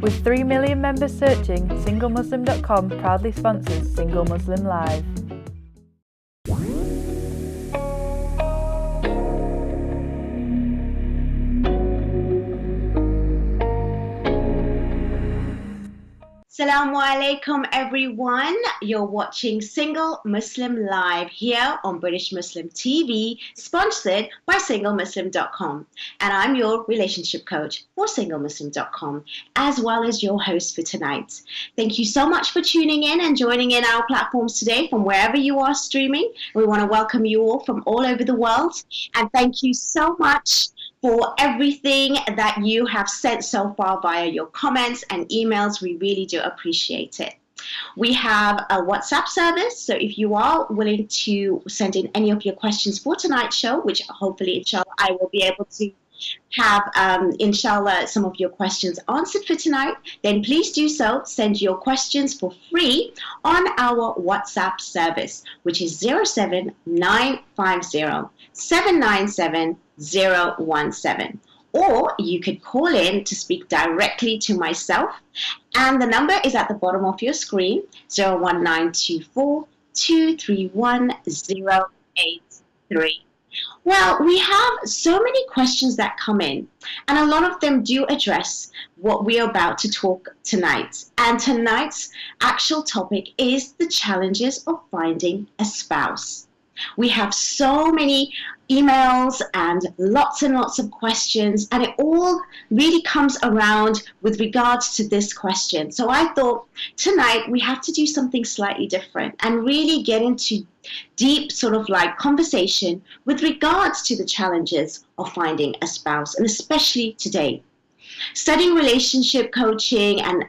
With 3 million members searching, SingleMuslim.com proudly sponsors Single Muslim Live. Assalamu alaikum everyone. You're watching Single Muslim Live here on British Muslim TV, sponsored by SingleMuslim.com. And I'm your relationship coach for SingleMuslim.com, as well as your host for tonight. Thank you so much for tuning in and joining in our platforms today from wherever you are streaming. We want to welcome you all from all over the world. And thank you so much for everything that you have sent so far via your comments and emails. We really do appreciate it. We have a WhatsApp service, so if you are willing to send in any of your questions for tonight's show, which hopefully, inshallah, I will be able to have, inshallah, some of your questions answered for tonight, then please do so. Send your questions for free on our WhatsApp service, which is 07950 797 017, or you could call in to speak directly to myself, and the number is at the bottom of your screen, 01924 231 083. Well, we have so many questions that come in, and a lot of them do address what we're about to talk tonight. And tonight's actual topic is the challenges of finding a spouse. We have so many emails and lots of questions, and it all really comes around with regards to this question. So I thought tonight we have to do something slightly different and really get into deep sort of like conversation with regards to the challenges of finding a spouse, and especially today. Studying relationship coaching and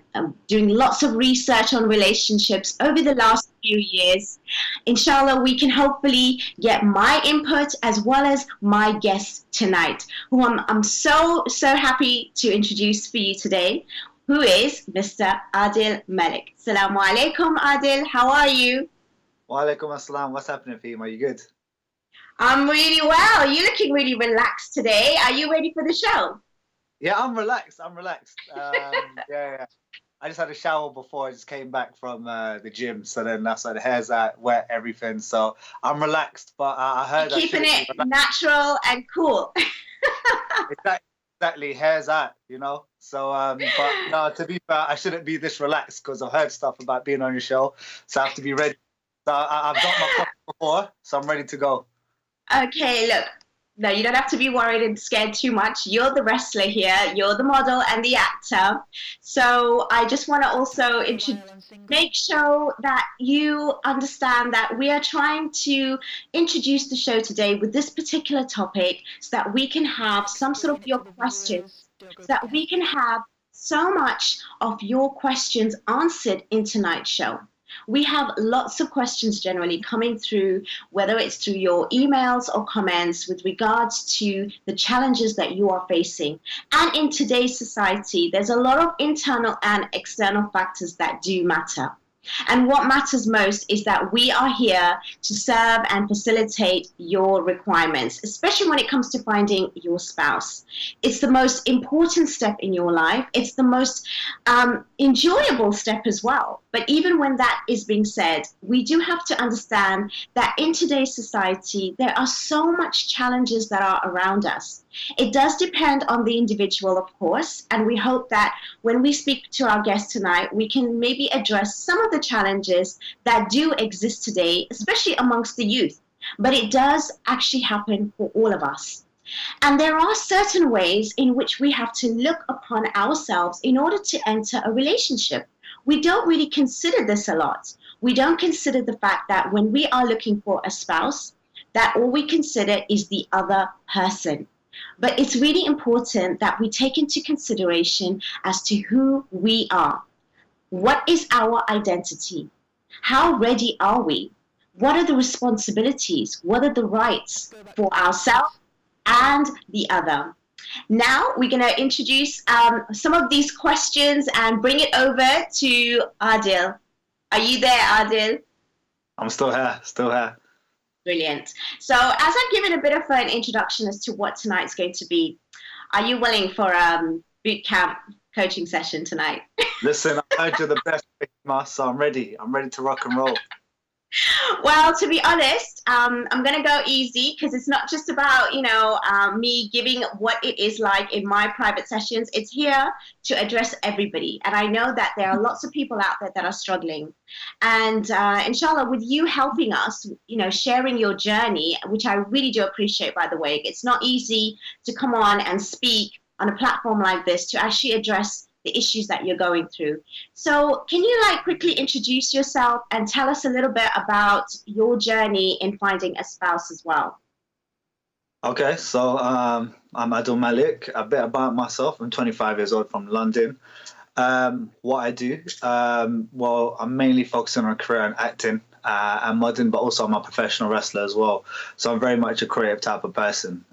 doing lots of research on relationships over the last few years, inshallah, we can hopefully get my input as well as my guest tonight, who I'm so happy to introduce for you today, who is Mr. Adil Malik. Assalamu alaikum, Adil. How are you? Wa alaikum assalam. What's happening, Fahima? You good? I'm really well. You're looking really relaxed today. Are you ready for the show? Yeah, I'm relaxed. Yeah. I just had a shower before. I just came back from the gym, so then that's why the hair's out, wet, everything. So I'm relaxed, but I heard you're keeping it natural and cool. Exactly, hair's out, you know. So, but no, to be fair, I shouldn't be this relaxed because I've heard stuff about being on your show, so I have to be ready. So I've got my coffee before, so I'm ready to go. Okay, look. No, you don't have to be worried and scared too much. You're the wrestler here. You're the model and the actor. So I just want to also make sure that you understand that we are trying to introduce the show today with this particular topic so that we can have some sort of your questions, so that we can have so much of your questions answered in tonight's show. We have lots of questions generally coming through, whether it's through your emails or comments with regards to the challenges that you are facing. And in today's society, there's a lot of internal and external factors that do matter. And what matters most is that we are here to serve and facilitate your requirements, especially when it comes to finding your spouse. It's the most important step in your life. It's the most enjoyable step as well. But even when that is being said, we do have to understand that in today's society, there are so much challenges that are around us. It does depend on the individual, of course, and we hope that when we speak to our guest tonight, we can maybe address some of the challenges that do exist today, especially amongst the youth. But it does actually happen for all of us. And there are certain ways in which we have to look upon ourselves in order to enter a relationship. We don't really consider this a lot. We don't consider the fact that when we are looking for a spouse, that all we consider is the other person. But it's really important that we take into consideration as to who we are. What is our identity? How ready are we? What are the responsibilities? What are the rights for ourselves and the other? Now we're going to introduce some of these questions and bring it over to Adil. Are you there, Adil? I'm still here. Brilliant. So as I've given a bit of an introduction as to what tonight's going to be, are you willing for a boot camp coaching session tonight? Listen, I heard you're the best, so I'm ready. I'm ready to rock and roll. Well, to be honest, I'm going to go easy because it's not just about, me giving what it is like in my private sessions. It's here to address everybody. And I know that there are lots of people out there that are struggling. And inshallah, with you helping us, sharing your journey, which I really do appreciate, by the way. It's not easy to come on and speak on a platform like this to actually address the issues that you're going through. So can you quickly introduce yourself and tell us a little bit about your journey in finding a spouse as well? Okay, so I'm Adil Malik. A bit about myself. I'm 25 years old from London. What I do, well, I'm mainly focusing on a career in acting and modeling, but also I'm a professional wrestler as well. So I'm very much a creative type of person.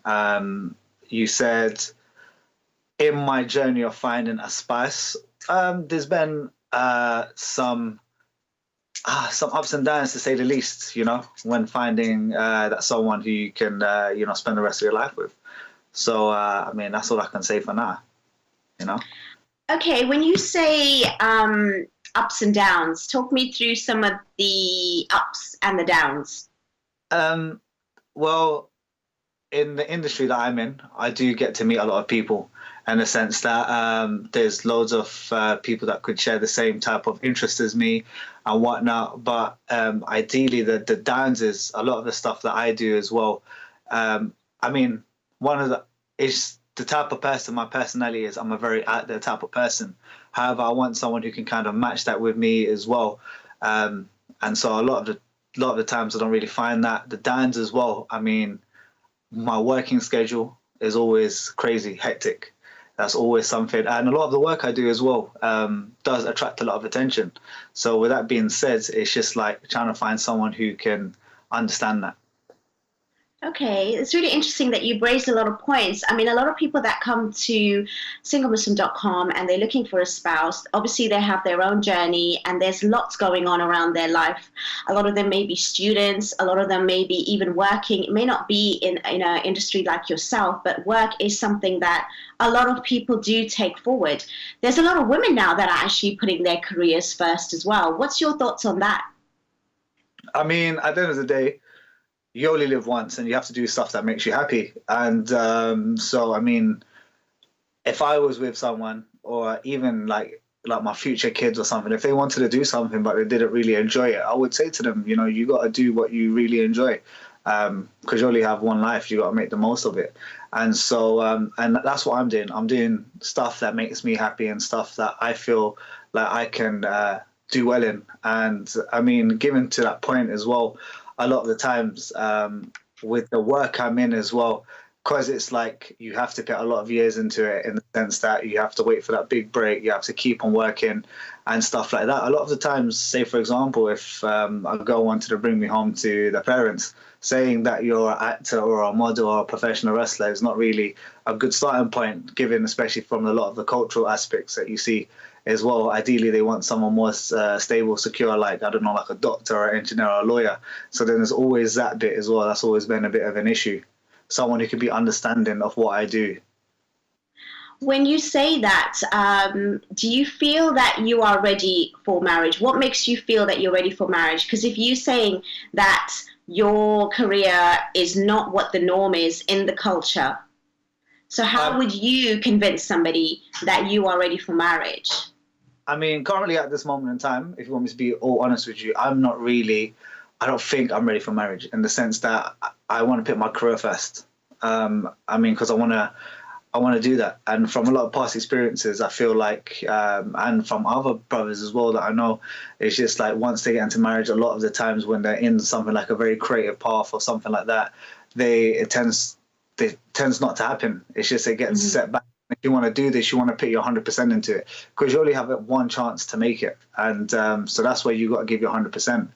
You said, in my journey of finding a spouse, there's been some ups and downs, to say the least, when finding that someone who you can, spend the rest of your life with. So, that's all I can say for now, Okay, when you say ups and downs, talk me through some of the ups and the downs. Well, in the industry that I'm in, I do get to meet a lot of people, in the sense that there's loads of people that could share the same type of interest as me and whatnot. But ideally, the downs is a lot of the stuff that I do as well. It's the type of person, my personality is, I'm a very out there type of person. However, I want someone who can kind of match that with me as well. And so a lot of the times I don't really find that. The downs as well, my working schedule is always crazy, hectic. That's always something. And a lot of the work I do as well does attract a lot of attention. So with that being said, it's just like trying to find someone who can understand that. Okay, it's really interesting that you've raised a lot of points. A lot of people that come to SingleMuslim.com and they're looking for a spouse, obviously they have their own journey and there's lots going on around their life. A lot of them may be students, a lot of them may be even working. It may not be in an industry like yourself, but work is something that a lot of people do take forward. There's a lot of women now that are actually putting their careers first as well. What's your thoughts on that? At the end of the day, you only live once and you have to do stuff that makes you happy. And if I was with someone, or even like my future kids or something, if they wanted to do something but they didn't really enjoy it, I would say to them, you got to do what you really enjoy, because you only have one life. You got to make the most of it. And so and that's what I'm doing. I'm doing stuff that makes me happy and stuff that I feel like I can do well in. And given to that point as well, a lot of the times with the work I'm in as well, because it's like you have to put a lot of years into it, in the sense that you have to wait for that big break, you have to keep on working and stuff like that. A lot of the times, say for example, if a girl wanted to bring me home to the parents, saying that you're an actor or a model or a professional wrestler is not really a good starting point, given especially from a lot of the cultural aspects that you see as well. Ideally, they want someone more stable, secure, like a doctor or an engineer or a lawyer. So then there's always that bit as well. That's always been a bit of an issue. Someone who can be understanding of what I do. When you say that, do you feel that you are ready for marriage? What makes you feel that you're ready for marriage? Because if you're saying that your career is not what the norm is in the culture, so how would you convince somebody that you are ready for marriage? Currently at this moment in time, if you want me to be all honest with you, I don't think I'm ready for marriage, in the sense that I want to put my career first. Because I want to do that. And from a lot of past experiences, I feel like, and from other brothers as well that I know, it's just like once they get into marriage, a lot of the times when they're in something like a very creative path or something like that, it tends not to happen. It's just it gets set back. If you want to do this, you want to put your 100% into it, because you only have one chance to make it. And so that's where you got to give your 100%.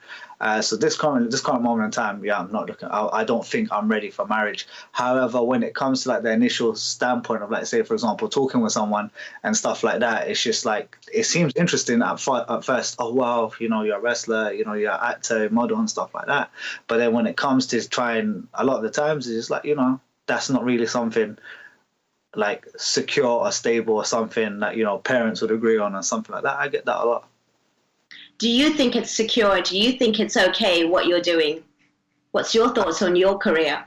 So this current moment in time, yeah, I'm not looking. I don't think I'm ready for marriage. However, when it comes to like the initial standpoint of, like, say for example, talking with someone and stuff like that, it's just like it seems interesting at first. Oh wow, you know, you're a wrestler, you know, you're an actor, model, and stuff like that. But then when it comes to trying, a lot of the times it's just like, you know, that's not really something like secure or stable or something that, you know, parents would agree on or something like that. I get that a lot. Do you think it's secure? Do you think it's okay what you're doing? What's your thoughts on your career?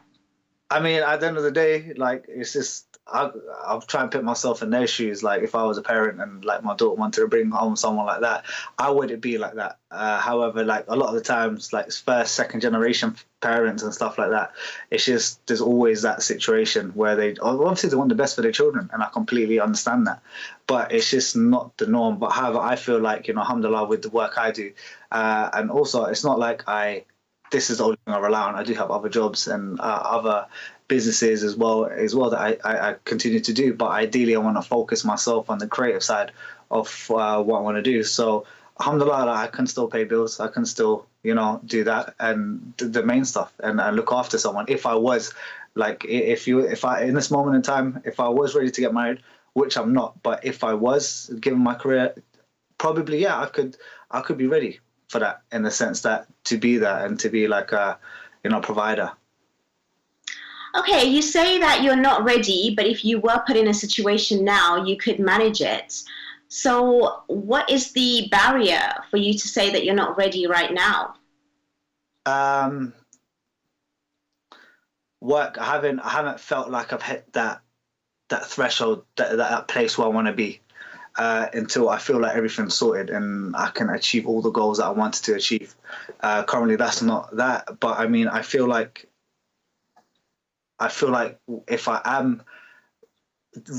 I mean, at the end of the day, like, it's just, I'll try and put myself in their shoes. Like, if I was a parent and like my daughter wanted to bring home someone like that, I wouldn't be like that. However, like a lot of the times, like first, second generation parents and stuff like that, it's just, there's always that situation where obviously they want the best for their children, and I completely understand that. But it's just not the norm. But however, I feel like, you know, alhamdulillah, with the work I do, and also it's not like this is the only thing I rely on. I do have other jobs and other businesses as well that I continue to do. But ideally, I want to focus myself on the creative side of what I want to do. So alhamdulillah, I can still pay bills. I can still, you know, do that and the main stuff and look after someone. If I was like, if I in this moment in time, if I was ready to get married, which I'm not, but if I was, given my career, probably, yeah, I could be ready for that, in the sense that to be there and to be like a, you know, provider. Okay, you say that you're not ready, but if you were put in a situation now, you could manage it. So what is the barrier for you to say that you're not ready right now? Work. I haven't felt like I've hit that threshold, that place where I want to be. Until I feel like everything's sorted and I can achieve all the goals that I wanted to achieve. Currently, that's not that. But I mean, I feel like if I am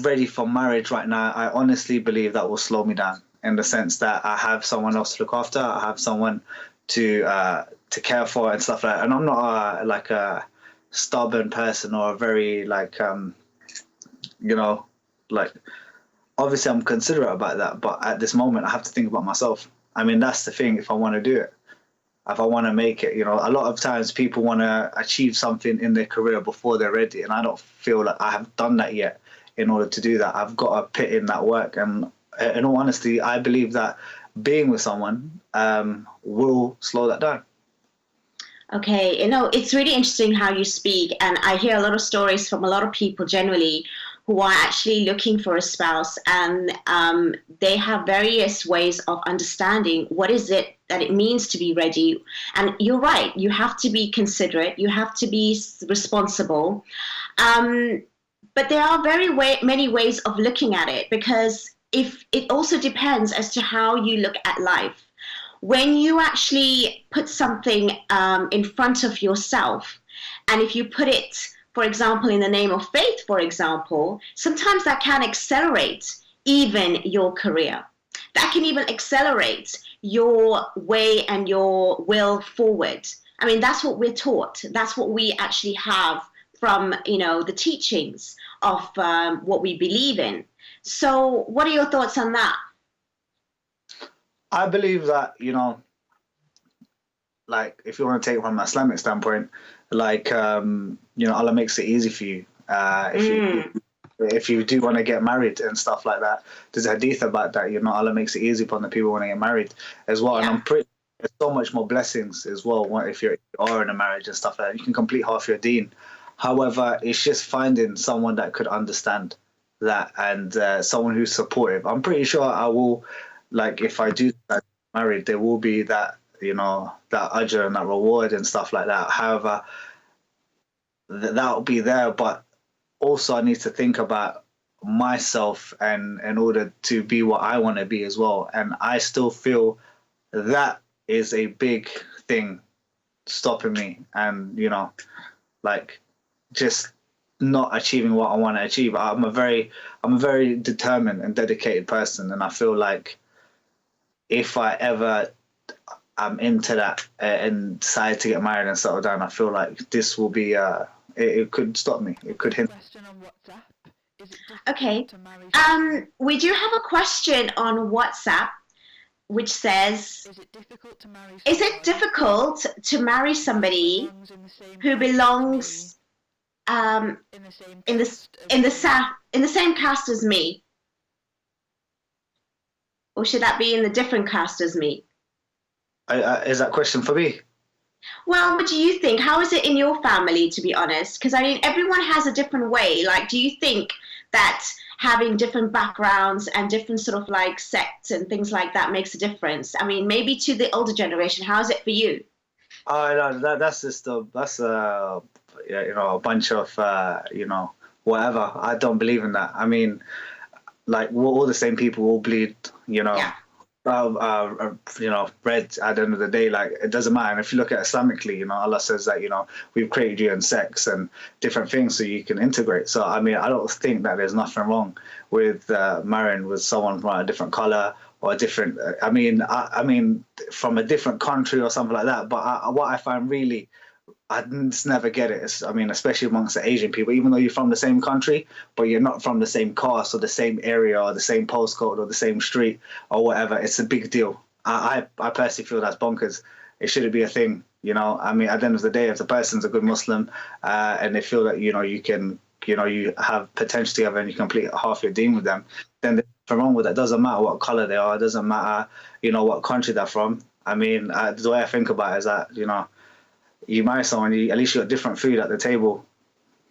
ready for marriage right now, I honestly believe that will slow me down, in the sense that I have someone else to look after. I have someone to care for and stuff like that. And I'm not like a stubborn person or a very like you know, like, obviously I'm considerate about that, but at this moment I have to think about myself. I mean, that's the thing. If I want to do it, if I want to make it, you know, a lot of times people want to achieve something in their career before they're ready, and I don't feel like I have done that yet. In order to do that, I've got to put in that work, and in all honesty, I believe that being with someone will slow that down. Okay, you know, it's really interesting how you speak, and I hear a lot of stories from a lot of people generally who are actually looking for a spouse, and they have various ways of understanding what is it that it means to be ready. And you're right, you have to be considerate, you have to be responsible, but there are many ways of looking at it, because if it also depends as to how you look at life. When you actually put something in front of yourself, and if you put it, for example, in the name of faith, for example, sometimes that can accelerate even your career. That can even accelerate your way and your will forward. I mean, that's what we're taught. That's what we actually have from, you know, the teachings of what we believe in. So what are your thoughts on that? I believe that, you know, like, if you want to take it from an Islamic standpoint, like, you know, Allah makes it easy for you. If you do want to get married and stuff like that, there's a hadith about that. You know, Allah makes it easy upon the people when they get married as well. Yeah. And there's so much more blessings as well if you are in a marriage and stuff like that. You can complete half your deen. However, it's just finding someone that could understand that, and someone who's supportive. I'm pretty sure I will, like, if I do get married, there will be that, you know, that ajr and that reward and stuff like that. However, that'll be there, but also I need to think about myself, and in order to be what I want to be as well. And I still feel that is a big thing stopping me, and, you know, like, just not achieving what I want to achieve. I'm a very determined and dedicated person, and I feel like if I ever am into that and decide to get married and settle down, I feel like this will be it could stop me. It could hinder. Okay. We do have a question on WhatsApp. which says, is it difficult to marry somebody who belongs in the same caste as me? Or should that be in the different caste as me? Is that question for me? Well, what do you think? How is it in your family, to be honest? Because I mean, everyone has a different way. Like, do you think that having different backgrounds and different sort of like sects and things like that makes a difference? I mean, maybe to the older generation, how is it for you? No, that's just a bunch of whatever. I don't believe in that. I mean, like, we're all the same people, all bleed, Yeah. Red at the end of the day. Like, it doesn't matter. And if you look at Islamically, Allah says that, we've created you in sex and different things so you can integrate. So, I mean, I don't think that there's nothing wrong with marrying with someone from a different color or a different, I mean, from a different country or something like that. But what I find really, I just never get it. I mean, especially amongst the Asian people, even though you're from the same country, but you're not from the same caste or the same area or the same postcode or the same street or whatever. It's a big deal. I personally feel that's bonkers. It shouldn't be a thing, I mean, at the end of the day, if the person's a good Muslim and they feel that, you can, you have potential together and you complete half your deen with them, then there's nothing wrong with that. It doesn't matter what color they are. It doesn't matter, what country they're from. I mean, the way I think about it is that, you marry someone, at least you got different food at the table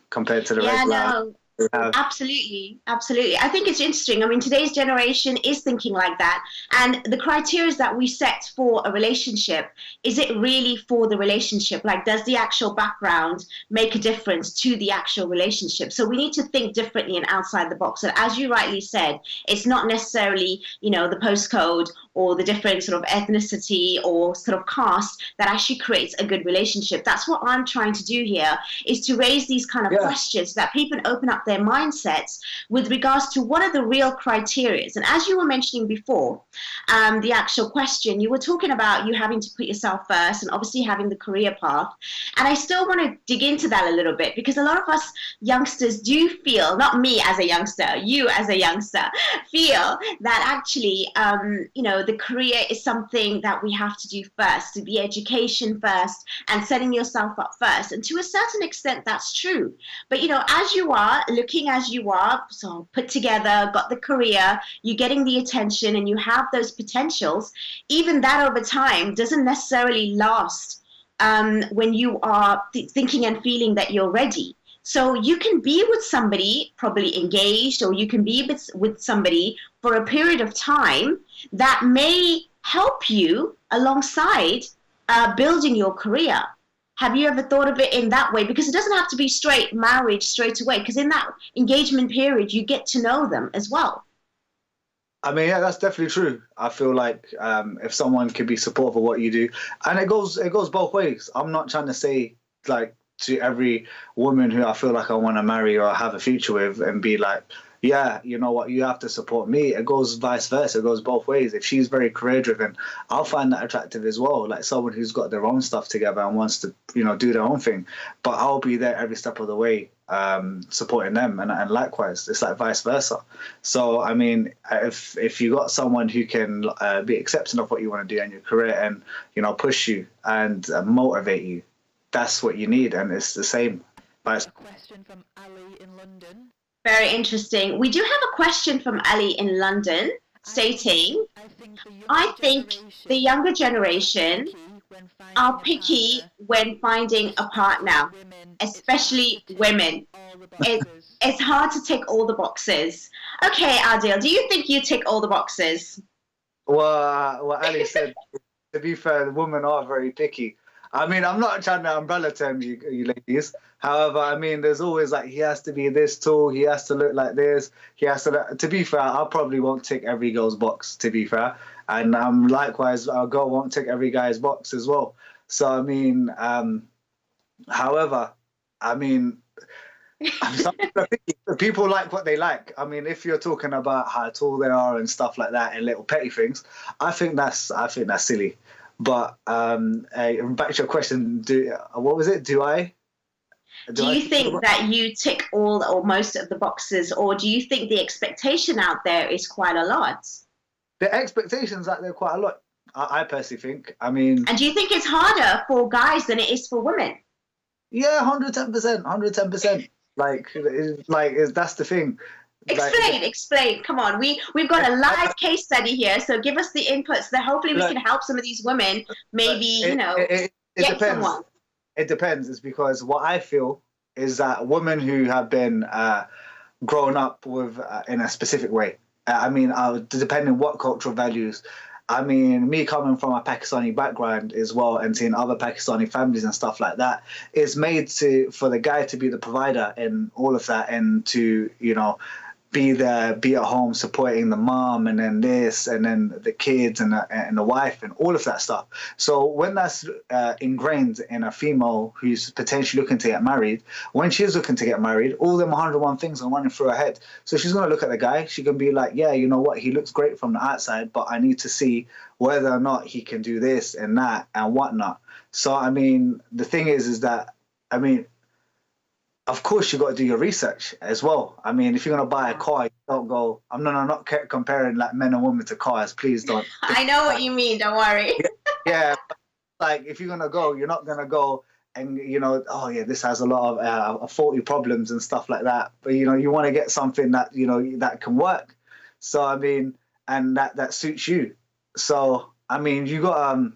compared to the regular. No. Absolutely. I think it's interesting. I mean, today's generation is thinking like that. And the criteria that we set for a relationship, is it really for the relationship? Like, does the actual background make a difference to the actual relationship? So we need to think differently and outside the box. And as you rightly said, it's not necessarily, the postcode or the different sort of ethnicity or sort of caste that actually creates a good relationship. That's what I'm trying to do here, is to raise these kind of questions so that people open up their mindsets with regards to what are the real criteria. And as you were mentioning before, the actual question, you were talking about you having to put yourself first and obviously having the career path. And I still want to dig into that a little bit, because a lot of us youngsters do feel, not me as a youngster, you as a youngster, feel that actually, the career is something that we have to do first, to the education first and setting yourself up first. And to a certain extent, that's true. But, as you are, looking as you are, so put together, got the career, you're getting the attention and you have those potentials, even that over time doesn't necessarily last when you are thinking and feeling that you're ready. So you can be with somebody probably engaged, or you can be with somebody for a period of time that may help you alongside building your career. Have you ever thought of it in that way? Because it doesn't have to be straight marriage straight away, because in that engagement period, you get to know them as well. I mean, yeah, that's definitely true. I feel like if someone can be supportive of what you do, and it goes both ways. I'm not trying to say, like, to every woman who I feel like I want to marry or have a future with and be like, yeah, you know what, you have to support me. It goes vice versa. It goes both ways. If she's very career driven, I'll find that attractive as well. Like someone who's got their own stuff together and wants to, do their own thing. But I'll be there every step of the way, supporting them, and likewise, it's like vice versa. So I mean, if you got someone who can be accepting of what you want to do in your career and push you and motivate you, that's what you need, and it's the same. A question from Ali in London. Very interesting. We do have a question from Ali in London stating, I think the younger generation are picky when finding a partner, especially women. It's hard to tick all the boxes. Okay, Adil, do you think you tick all the boxes? Well, what Ali said, to be fair, the women are very picky. I mean, I'm not trying to umbrella term you ladies. However, I mean, there's always like, he has to be this tall, he has to look like this, he has to be fair, I probably won't tick every girl's box, to be fair. And likewise, our girl won't tick every guy's box as well. So, I mean, however, I mean, people like what they like. I mean, if you're talking about how tall they are and stuff like that and little petty things, I think that's silly. But back to your question, what was it? Do you think that you tick all or most of the boxes, or do you think the expectation out there is quite a lot? The expectations out there quite a lot. I personally think. I mean, And do you think it's harder for guys than it is for women? yeah, 110%, 110%. That's the thing. Explain. Come on, we've got a live case study here, so give us the inputs that hopefully we can help some of these women. Maybe it get depends. someone. It depends. It's because what I feel is that women who have been grown up with in a specific way. I mean, depending what cultural values. I mean, me coming from a Pakistani background as well and seeing other Pakistani families and stuff like that, it's made for the guy to be the provider and all of that, and to, be there, be at home supporting the mom, and then this, and then the kids, and the wife, and all of that stuff. So when that's ingrained in a female who's potentially looking to get married, when she's looking to get married, all them 101 things are running through her head. So she's going to look at the guy. She can be like, yeah, you know what? He looks great from the outside, but I need to see whether or not he can do this and that and whatnot. So, I mean, the thing is that, I mean, of course, you got to do your research as well. I mean, if you're going to buy a car, you don't go, I'm not comparing like men and women to cars. Please don't. I know what you mean. Don't worry. Yeah. Like, if you're going to go, you're not going to go and, oh, yeah, this has a lot of faulty problems and stuff like that. But, you want to get something that, that can work. So, I mean, and that suits you. So, I mean, you got,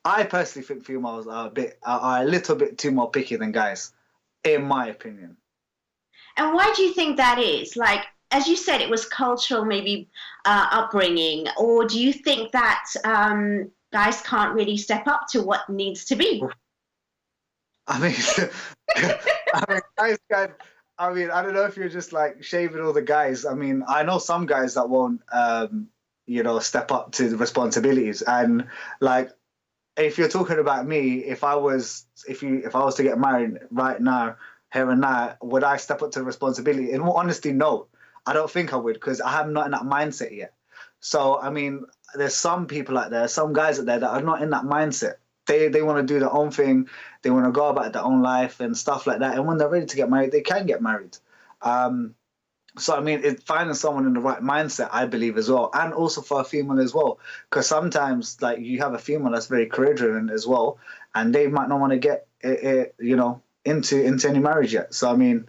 I personally think females are a little bit too more picky than guys, in my opinion. And why do you think that is? Like, as you said, it was cultural, maybe upbringing, or do you think that guys can't really step up to what needs to be? I mean, guys can. I mean, I don't know if you're just like shaving all the guys. I mean, I know some guys that won't, step up to the responsibilities, and like. If you're talking about me, if I was to get married right now, here and now, would I step up to the responsibility? In all honesty, no. I don't think I would, because I am not in that mindset yet. So, I mean, there's some people out there, some guys out there that are not in that mindset. They want to do their own thing. They want to go about their own life and stuff like that. And when they're ready to get married, they can get married. So, I mean, it's finding someone in the right mindset, I believe, as well. And also for a female as well. Because sometimes, like, you have a female that's very career-driven as well, and they might not want to get, into any marriage yet. So, I mean,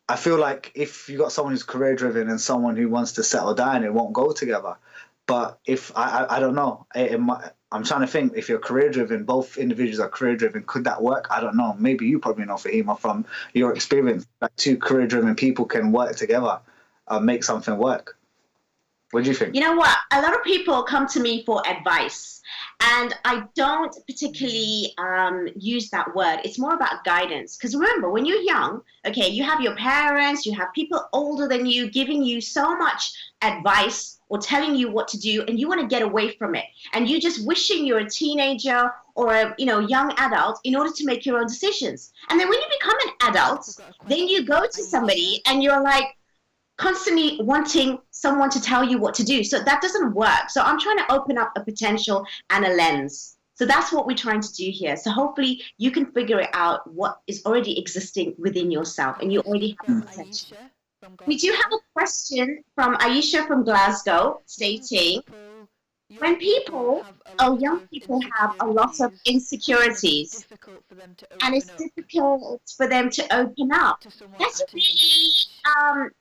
I feel like if you got someone who's career-driven and someone who wants to settle down, it won't go together. But if, I don't know, I'm trying to think, if you're career-driven, both individuals are career-driven, could that work? I don't know. Maybe you probably know, Fahima, from your experience, that two career-driven people can work together, make something work. What do you think? You know what? A lot of people come to me for advice, and I don't particularly use that word. It's more about guidance. Because remember, when you're young, okay, you have your parents, you have people older than you giving you so much advice or telling you what to do, and you want to get away from it. And you just wishing you're a teenager or a young adult in order to make your own decisions. And then when you become an adult, then you go to somebody and you're like, constantly wanting someone to tell you what to do. So that doesn't work. So I'm trying to open up a potential and a lens. So that's what we're trying to do here. So hopefully you can figure it out what is already existing within yourself, and you already have the potential. We do have a question from Aisha from Glasgow stating, when young people have a lot of insecurities and it's difficult for them to open up. That's a really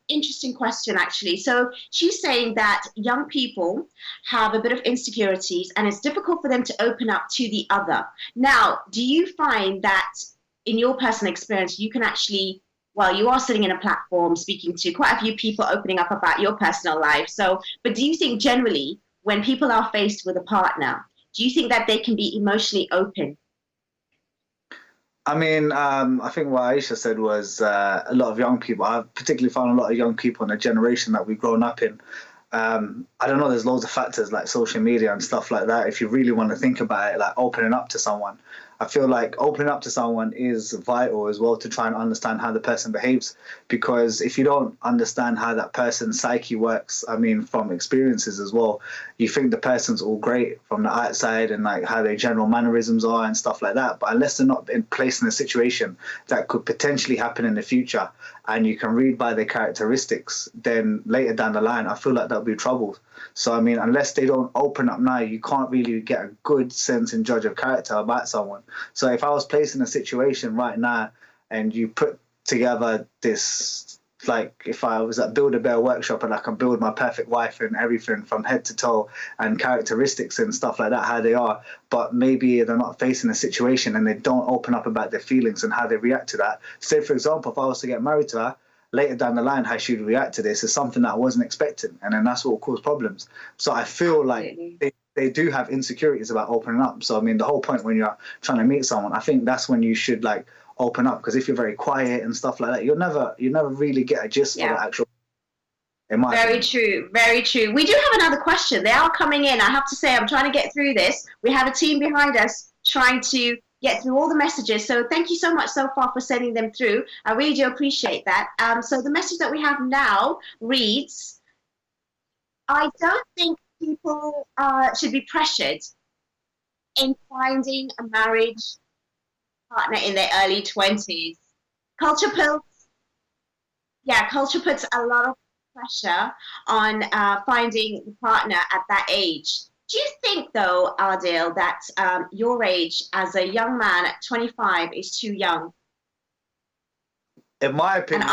interesting question, actually. So she's saying that young people have a bit of insecurities and it's difficult for them to open up to the other. Now, do you find that in your personal experience, you can actually, well, you are sitting in a platform speaking to quite a few people, opening up about your personal life. So, but do you think generally, when people are faced with a partner, do you think that they can be emotionally open? I mean, I think what Aisha said was a lot of young people. I've particularly found a lot of young people in the generation that we've grown up in. I don't know, there's loads of factors like social media and stuff like that. If you really want to think about it, like opening up to someone, I feel like opening up to someone is vital as well to try and understand how the person behaves, because if you don't understand how that person's psyche works, I mean, from experiences as well, you think the person's all great from the outside and like how their general mannerisms are and stuff like that. But unless they're not placed in a situation that could potentially happen in the future and you can read by their characteristics, then later down the line, I feel like that'll be trouble. So, I mean, unless they don't open up now, you can't really get a good sense and judge of character about someone. So if I was placed in a situation right now and you put together this, like if I was at Build-A-Bear workshop and I can build my perfect wife and everything from head to toe and characteristics and stuff like that, how they are, but maybe they're not facing a situation and they don't open up about their feelings and how they react to that. Say, for example, if I was to get married to her, later down the line, how she would react to this is something that I wasn't expecting. And then that's what will cause problems. So I feel like they do have insecurities about opening up. So, I mean, the whole point when you're trying to meet someone, I think that's when you should like open up, because if you're very quiet and stuff like that, you never really get a gist of the actual. Very true. Very true. We do have another question. They are coming in. I have to say, I'm trying to get through this. We have a team behind us trying to get through all the messages. So thank you so much so far for sending them through. I really do appreciate that. So the message that we have now reads, I don't think people should be pressured in finding a marriage partner in their early 20s. Culture puts a lot of pressure on finding the partner at that age. Do you think, though, Adil, that your age as a young man at 25 is too young? In my opinion.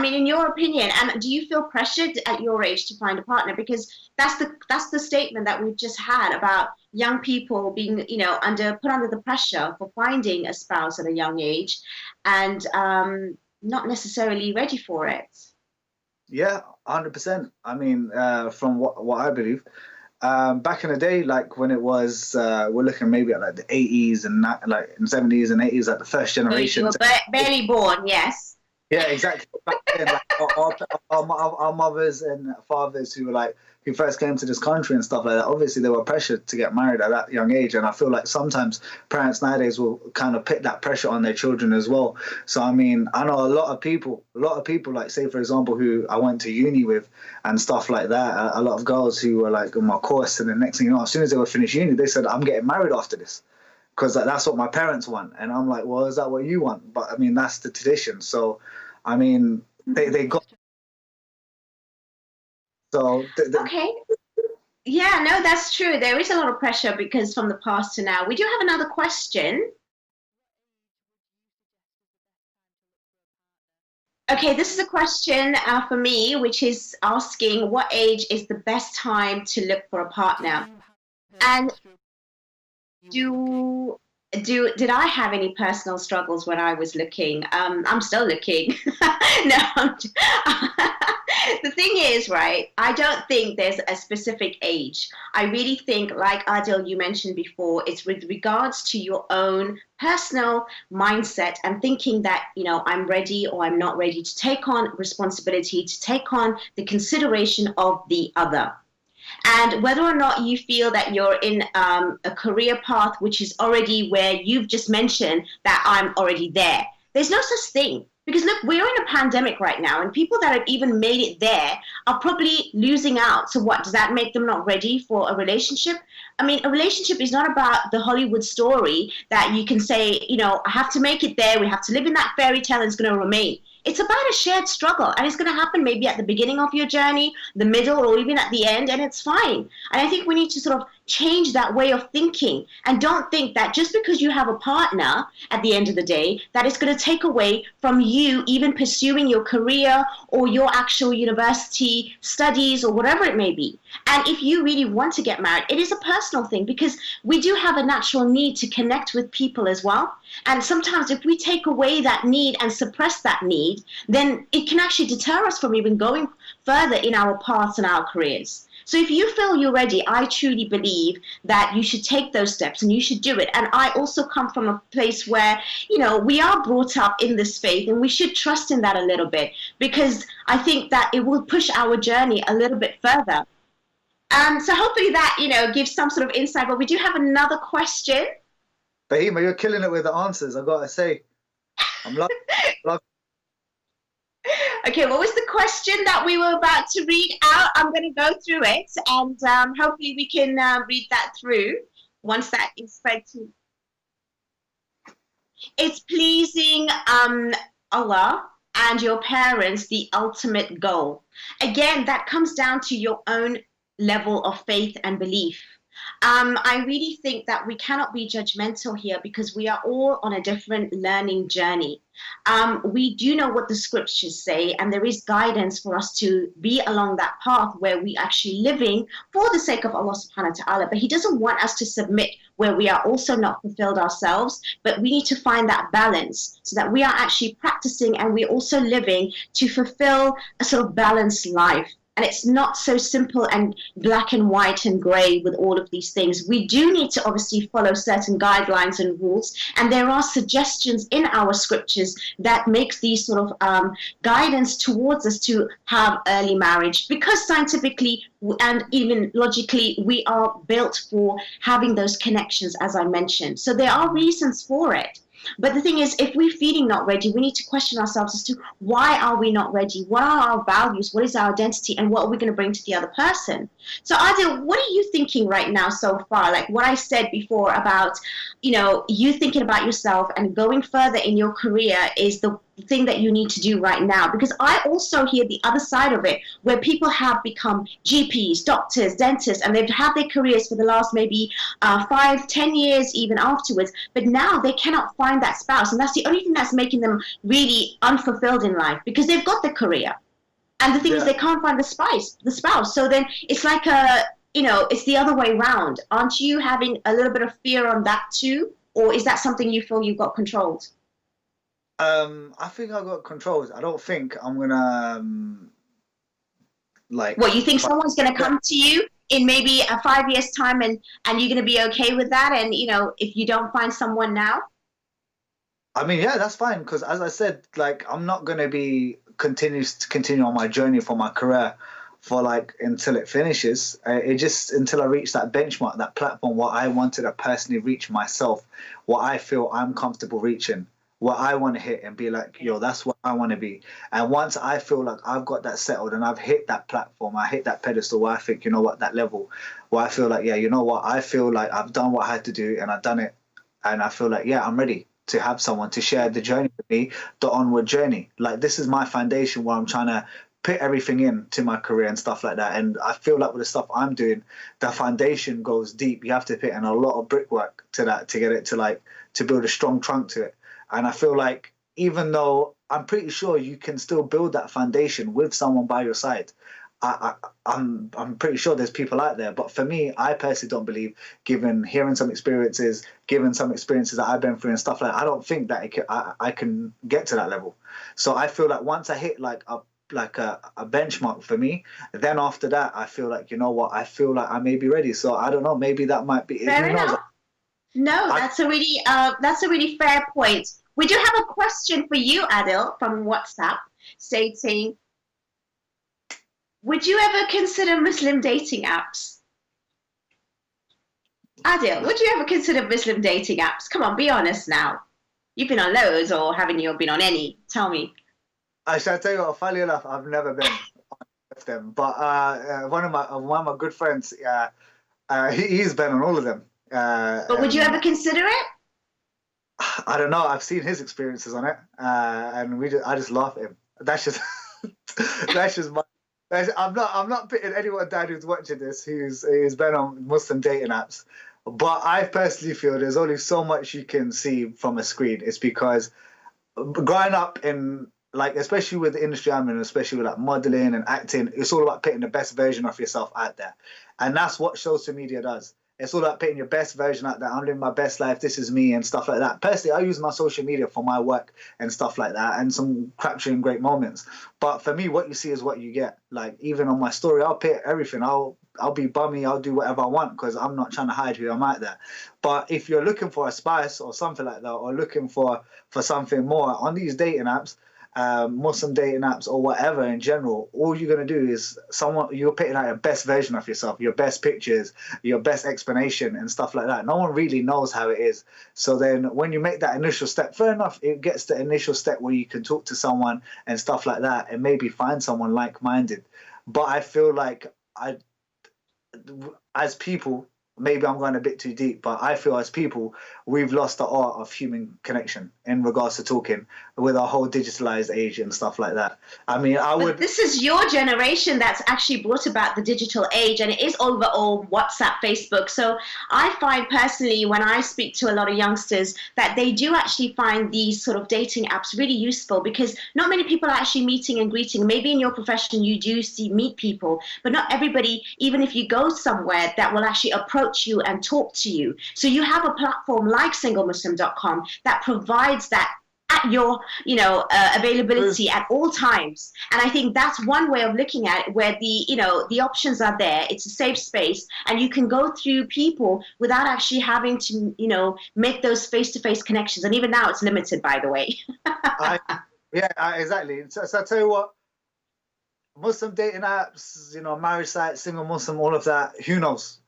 In your opinion, and do you feel pressured at your age to find a partner? Because that's the statement that we've just had about young people being, put under the pressure for finding a spouse at a young age and not necessarily ready for it. Yeah, 100%. I mean, from what I believe, back in the day, like when it was, we're looking maybe at like the 80s and like in 70s and 80s, like the first generation. So you were barely born, yes. Yeah, exactly. Back then, like, our mothers and fathers who first came to this country and stuff like that, obviously they were pressured to get married at that young age. And I feel like sometimes parents nowadays will kind of put that pressure on their children as well. So, I mean, I know a lot of people, like, say, for example, who I went to uni with and stuff like that, a lot of girls who were like on my course, and the next thing you know, as soon as they were finished uni, they said, I'm getting married after this, because that's what my parents want. And I'm like, well, is that what you want? But I mean, that's the tradition. So, I mean, they got... So okay. Yeah, no, that's true. There is a lot of pressure because from the past to now. We do have another question. Okay, this is a question for me, which is asking what age is the best time to look for a partner? And did I have any personal struggles when I was looking? I'm still looking. No, the thing is, right, I don't think there's a specific age. I really think, like Adil, you mentioned before, it's with regards to your own personal mindset and thinking that, I'm ready or I'm not ready to take on responsibility, to take on the consideration of the other. And whether or not you feel that you're in a career path which is already where you've just mentioned that I'm already there. There's no such thing. Because look, we're in a pandemic right now, and people that have even made it there are probably losing out. So what, does that make them not ready for a relationship? I mean, a relationship is not about the Hollywood story that you can say, I have to make it there. We have to live in that fairy tale and it's going to remain. It's about a shared struggle, and it's going to happen maybe at the beginning of your journey, the middle, or even at the end, and it's fine. And I think we need to sort of change that way of thinking and don't think that just because you have a partner at the end of the day, that it's going to take away from you even pursuing your career or your actual university studies or whatever it may be. And if you really want to get married, it is a personal thing, because we do have a natural need to connect with people as well. And sometimes if we take away that need and suppress that need, then it can actually deter us from even going further in our paths and our careers. So if you feel you're ready, I truly believe that you should take those steps and you should do it. And I also come from a place where, we are brought up in this faith, and we should trust in that a little bit, because I think that it will push our journey a little bit further. So hopefully that, gives some sort of insight. But we do have another question. Fahima, you're killing it with the answers, I gotta say. I'm loving it. Okay, what was the question that we were about to read out? I'm going to go through it, and hopefully we can read that through once that is fed to. It's pleasing Allah and your parents the ultimate goal. Again, that comes down to your own level of faith and belief. I really think that we cannot be judgmental here because we are all on a different learning journey. We do know what the scriptures say, and there is guidance for us to be along that path where we actually living for the sake of Allah subhanahu wa ta'ala. But He doesn't want us to submit where we are also not fulfilled ourselves, but we need to find that balance so that we are actually practicing and we're also living to fulfill a sort of balanced life. And it's not so simple and black and white and grey with all of these things. We do need to obviously follow certain guidelines and rules. And there are suggestions in our scriptures that makes these sort of guidance towards us to have early marriage. Because scientifically and even logically, we are built for having those connections, as I mentioned. So there are reasons for it. But the thing is, if we're feeling not ready, we need to question ourselves as to why are we not ready? What are our values? What is our identity? And what are we going to bring to the other person? So Adil, what are you thinking right now so far? Like what I said before about, you thinking about yourself and going further in your career is the thing that you need to do right now. Because I also hear the other side of it, where people have become GPs, doctors, dentists, and they've had their careers for the last maybe 5-10 years even afterwards, but now they cannot find that spouse, and that's the only thing that's making them really unfulfilled in life, because they've got the career, and the thing is they can't find the spouse. So then it's like it's the other way around. Aren't you having a little bit of fear on that too, or is that something you feel you've got controlled? I think I got controls. I don't think I'm gonna What, you think someone's gonna come to you in maybe 5 years' time, and you're gonna be okay with that? And if you don't find someone now, I mean, yeah, that's fine. Because as I said, I'm not gonna be continue on my journey for my career for until it finishes. It just until I reach that benchmark, that platform, what I wanted to personally reach myself, what I feel I'm comfortable reaching, what I want to hit and be like, yo, that's what I want to be. And once I feel like I've got that settled and I've hit that platform, I hit that pedestal where I think, that level, where I feel like, yeah, I feel like I've done what I had to do and I've done it. And I feel like, yeah, I'm ready to have someone to share the journey with me, the onward journey. This is my foundation where I'm trying to put everything into my career and stuff like that. And I feel like with the stuff I'm doing, the foundation goes deep. You have to put in a lot of brickwork to that to get it to build a strong trunk to it. And I feel like even though I'm pretty sure you can still build that foundation with someone by your side, I'm pretty sure there's people out there. But for me, I personally don't believe, given some experiences that I've been through and stuff like that, I don't think that I can get to that level. So I feel like once I hit a benchmark for me, then after that, I feel like, I feel like I may be ready. So I don't know, maybe that might be. Fair enough. No, that's a really fair point. We do have a question for you, Adil, from WhatsApp, stating, would you ever consider Muslim dating apps? Adil, would you ever consider Muslim dating apps? Come on, be honest now. You've been on loads, or haven't you been on any? Tell me. I shall tell you what, funny enough, I've never been with them. But one of my good friends, he's been on all of them. But would you ever consider it? I don't know. I've seen his experiences on it, and I just laugh at him. That's just my. I'm not putting anyone down who's watching this who's been on Muslim dating apps, but I personally feel there's only so much you can see from a screen. It's because growing up in especially with the industry I'm in, especially with modeling and acting, it's all about putting the best version of yourself out there, and that's what social media does. It's all about putting your best version out there. I'm living my best life. This is me and stuff like that. Personally, I use my social media for my work and stuff like that, and some capturing great moments. But for me, what you see is what you get. Even on my story, I'll put everything. I'll be bummy. I'll do whatever I want because I'm not trying to hide who I'm out there. But if you're looking for a spice or something like that, or looking for something more on these dating apps, Muslim dating apps or whatever in general, all you're going to do is you're putting out your best version of yourself, your best pictures, your best explanation and stuff like that. No one really knows how it is. So then when you make that initial step, fair enough, it gets the initial step where you can talk to someone and stuff like that and maybe find someone like-minded. But I feel like as people, maybe I'm going a bit too deep, but I feel as people, we've lost the art of human connection in regards to talking with our whole digitalized age and stuff like that. I mean, But this is your generation that's actually brought about the digital age, and it is over all WhatsApp, Facebook. So I find personally, when I speak to a lot of youngsters, that they do actually find these sort of dating apps really useful, because not many people are actually meeting and greeting. Maybe in your profession you do meet people, but not everybody, even if you go somewhere, that will actually approach you and talk to you. So you have a platform like SingleMuslim.com that provides that at your availability at all times. And I think that's one way of looking at it, where the options are there. It's a safe space, and you can go through people without actually having to make those face-to-face connections. And even now it's limited, by the way. Exactly. So I tell you what, Muslim dating apps, marriage sites, single Muslim, all of that, who knows?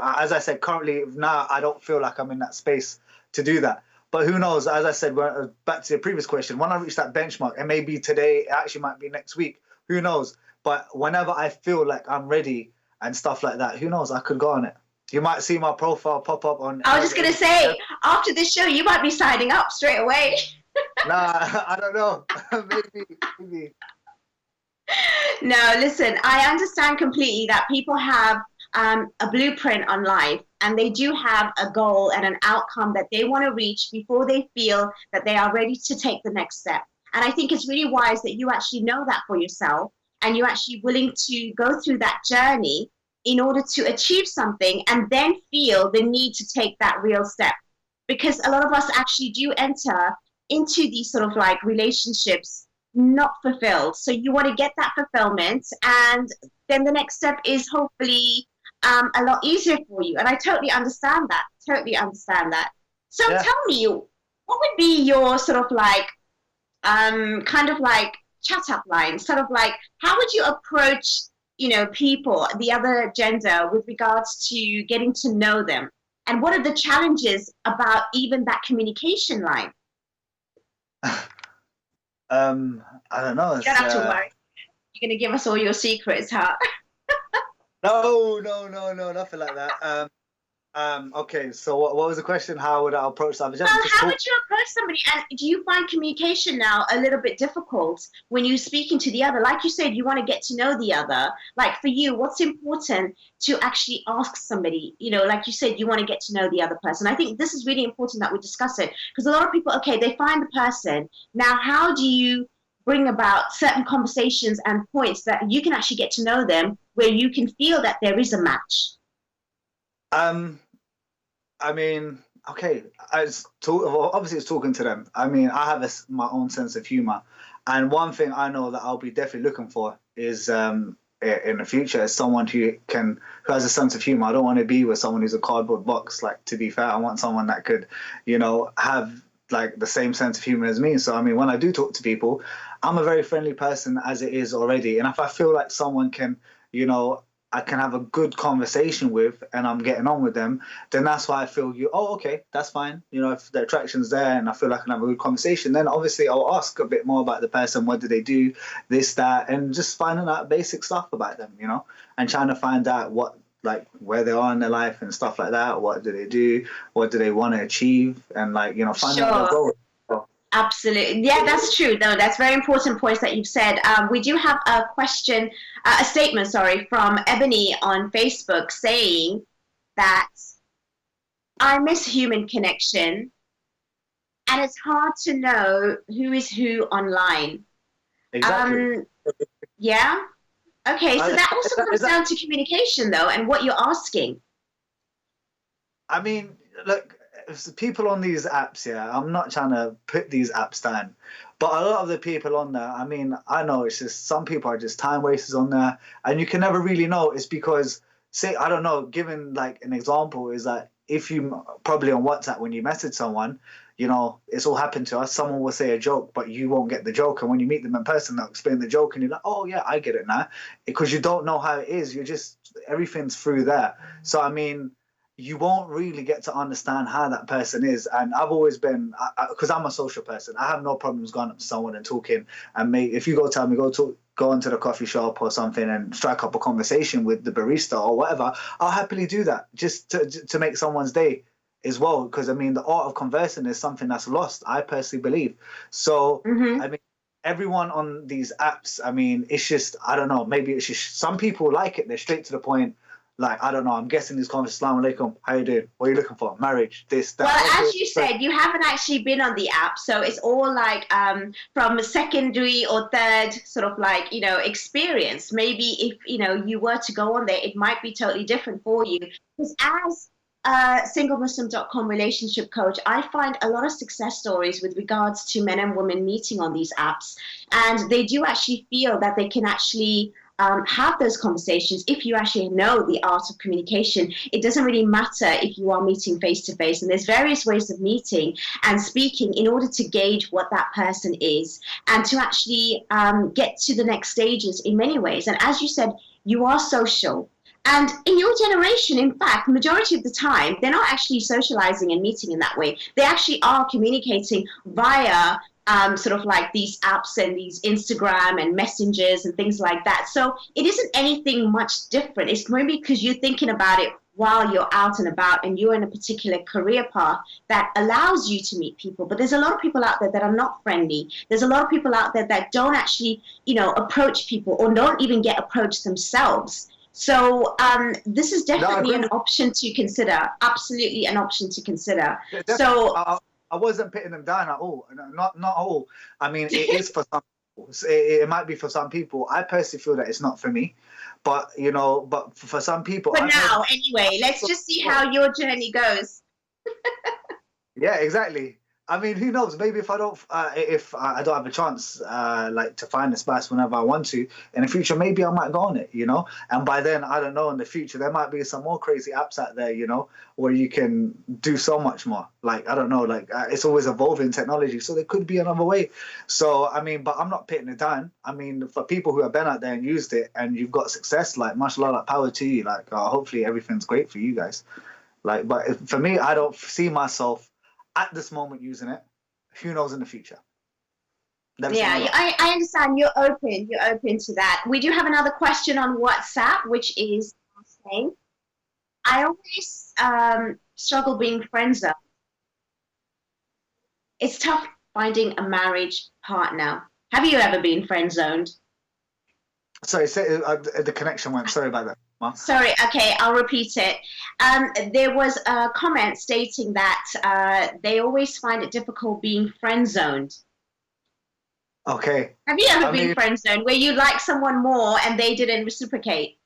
As I said, currently now I don't feel like I'm in that space to do that. But who knows? As I said, back to the previous question, when I reach that benchmark, it may be today, it actually might be next week, who knows? But whenever I feel like I'm ready and stuff like that, who knows? I could go on it. You might see my profile pop up on... I was just going to say, after this show, you might be signing up straight away. Nah, I don't know. Maybe. No, listen, I understand completely that people have a blueprint on life, and they do have a goal and an outcome that they want to reach before they feel that they are ready to take the next step. And I think it's really wise that you actually know that for yourself, and you're actually willing to go through that journey in order to achieve something and then feel the need to take that real step. Because a lot of us actually do enter into these sort of like relationships not fulfilled. So you want to get that fulfillment, and then the next step is hopefully a lot easier for you. And I totally understand that. So tell me, what would be your sort of like kind of like chat up line, sort of like how would you approach people, the other gender, with regards to getting to know them? And what are the challenges about even that communication line? I don't know. You don't have to worry. You're going to give us all your secrets, huh? No, nothing like that. Okay, so what was the question? How would I approach that? Well, how would you approach somebody? And do you find communication now a little bit difficult when you're speaking to the other? Like you said, you want to get to know the other. Like for you, what's important to actually ask somebody? Like you said, you want to get to know the other person. I think this is really important that we discuss it, because a lot of people, okay, they find the person. Now, how do you bring about certain conversations and points that you can actually get to know them, where you can feel that there is a match? I mean, okay, obviously it's talking to them. I mean, I have my own sense of humor, and one thing I know that I'll be definitely looking for is in the future is someone who has a sense of humor. I don't want to be with someone who's a cardboard box. Like, to be fair, I want someone that could, have like the same sense of humor as me. So I mean, when I do talk to people, I'm a very friendly person as it is already, and if I feel like someone can, I can have a good conversation with and I'm getting on with them, then that's why I feel okay, that's fine. If the attraction's there and I feel like I can have a good conversation, then obviously I'll ask a bit more about the person. What do they do? This, that, and just finding out basic stuff about them, and trying to find out where they are in their life and stuff like that. What do they do? What do they want to achieve? And finding out their goals. Absolutely. Yeah, that's true. No, that's very important points that you've said. We do have a statement, from Ebony on Facebook saying that I miss human connection, and it's hard to know who is who online. Exactly. Yeah. Okay. So that also comes down to communication, though, and what you're asking. I mean, look, people on these apps, I'm not trying to put these apps down, but a lot of the people on there, I mean, I know it's just some people are just time wasters on there, and you can never really know. It's because, say, I don't know, given like an example is that if you probably on WhatsApp when you message someone, you know, it's all happened to us. Someone will say a joke, but you won't get the joke. And when you meet them in person, they'll explain the joke and you're like, oh yeah, I get it now. Because you don't know how it is. You're just, everything's through there. So, I mean, you won't really get to understand how that person is. And I've always been, because I'm a social person, I have no problems going up to someone and talking. And if you tell me, go into the coffee shop or something and strike up a conversation with the barista or whatever, I'll happily do that just to make someone's day as well. Because, I mean, the art of conversing is something that's lost, I personally believe. So, I mean, everyone on these apps, I mean, it's just, I don't know, maybe it's just, some people like it, they're straight to the point. Like, I don't know, I'm guessing these comments, Assalamu alaikum, how you doing? What are you looking for? Marriage, this, that. Well, as you said, you haven't actually been on the app, so it's all like from a secondary or third sort of like, you know, experience. Maybe if, you know, you were to go on there, it might be totally different for you. Because as SingleMuslim.com relationship coach, I find a lot of success stories with regards to men and women meeting on these apps, and they do actually feel that they can actually have those conversations if you actually know the art of communication. It doesn't really matter if you are meeting face to face, and there's various ways of meeting and speaking in order to gauge what that person is and to actually get to the next stages in many ways. And as you said, you are social. And in your generation, in fact, the majority of the time, they're not actually socializing and meeting in that way. They actually are communicating via sort of like these apps and these Instagram and messengers and things like that. So it isn't anything much different. It's maybe because you're thinking about it while you're out and about and you're in a particular career path that allows you to meet people. But there's a lot of people out there that are not friendly. There's a lot of people out there that don't actually, you know, approach people or don't even get approached themselves. So this is definitely an option to consider. Absolutely an option to consider. Yeah, so I wasn't putting them down at all. Not all. I mean, it is for some people. It might be for some people. I personally feel that it's not for me. But, you know, but for some people. For now, anyway, let's just see how your journey goes. Yeah, exactly. I mean, who knows? Maybe if I don't have a chance, like to find a spouse whenever I want to in the future, maybe I might go on it, you know. And by then, I don't know. In the future, there might be some more crazy apps out there, you know, where you can do so much more. Like, I don't know, like it's always evolving technology, so there could be another way. So I mean, but I'm not putting it down. I mean, for people who have been out there and used it and you've got success, like mashallah, like power to you. Like hopefully everything's great for you guys. Like, but for me, I don't see myself at this moment using it. Who knows in the future? Yeah, I understand. You're open to that. We do have another question on WhatsApp, which is saying, I always struggle being friend zoned. It's tough finding a marriage partner. Have you ever been friend zoned? Sorry, the connection went. Sorry about that. Sorry, okay, I'll repeat it. There was a comment stating that they always find it difficult being friend-zoned. Okay. Have you ever been friend-zoned where you like someone more and they didn't reciprocate?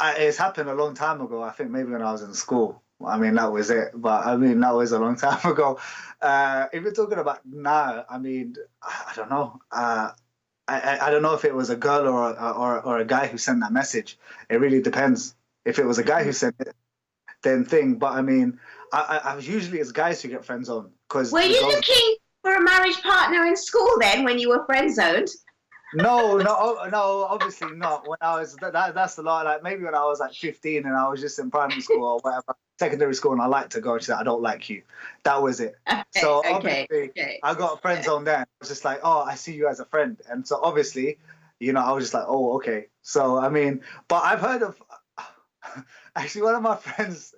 It's happened a long time ago. I think maybe when I was in school. I mean, that was it. But I mean, that was a long time ago. If you're talking about now, I mean, I don't know. I don't know if it was a girl or a guy who sent that message. It really depends. If it was a guy who sent it, then thing. But I mean, I usually it's guys who get friend zoned. Were you looking for a marriage partner in school then when you were friend zoned? No, obviously not. When I was that's a lot. Like maybe when I was like 15 and I was just in primary school or whatever, secondary school, and I liked to go and she said, I don't like you. That was it. So obviously I got a friend zone there. I was just like, oh, I see you as a friend. And so obviously, you know, I was just like, oh, okay. So I mean, but I've heard of actually one of my friends,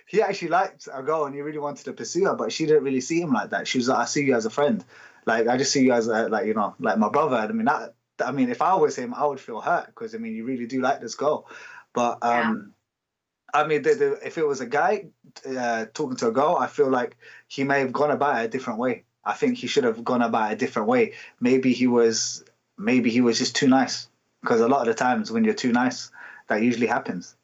he actually liked a girl and he really wanted to pursue her, but she didn't really see him like that. She was like, I see you as a friend. Like I just see you as like, you know, like my brother. I mean, if I was him, I would feel hurt because I mean, you really do like this girl. But I mean, if it was a guy talking to a girl, I feel like he may have gone about it a different way. I think he should have gone about it a different way. Maybe he was just too nice, because a lot of the times when you're too nice, that usually happens.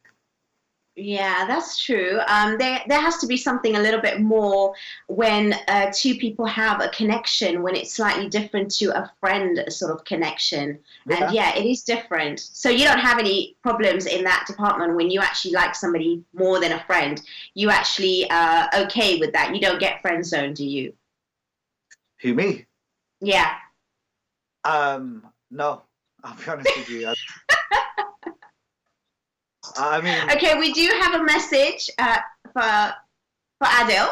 Yeah, that's true. There has to be something a little bit more when two people have a connection, when it's slightly different to a friend sort of connection. And Yeah. yeah, it is different. So you don't have any problems in that department when you actually like somebody more than a friend. You actually okay with that. You don't get friend zoned, do you? Who, me? Yeah. No, I'll be honest with you. I mean, Okay, we do have a message for Adil.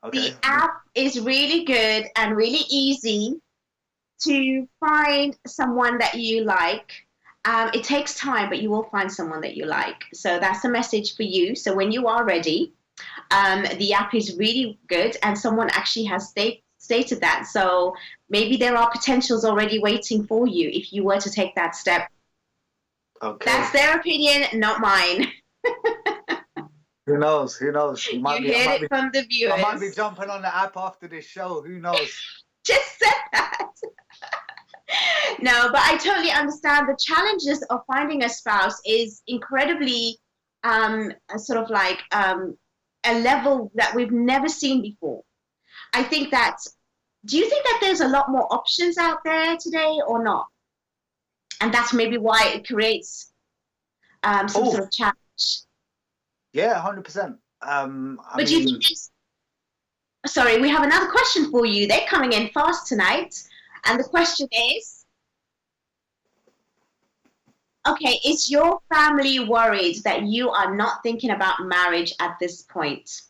okay. The app is really good and really easy to find someone that you like. It takes time, but you will find someone that you like. So that's a message for you. So when you are ready, the app is really good, and someone actually has stated that. So maybe there are potentials already waiting for you if you were to take that step. Okay. That's their opinion, not mine. Who knows? Who knows? You heard it from the viewers. I might be jumping on the app after this show. Who knows? Just said that. No, but I totally understand the challenges of finding a spouse is incredibly sort of like a level that we've never seen before. I think that, do you think that there's a lot more options out there today or not? And that's maybe why it creates some sort of challenge. Yeah, 100%. But do you think there's... Sorry, we have another question for you. They're coming in fast tonight. And the question is, okay, is your family worried that you are not thinking about marriage at this point?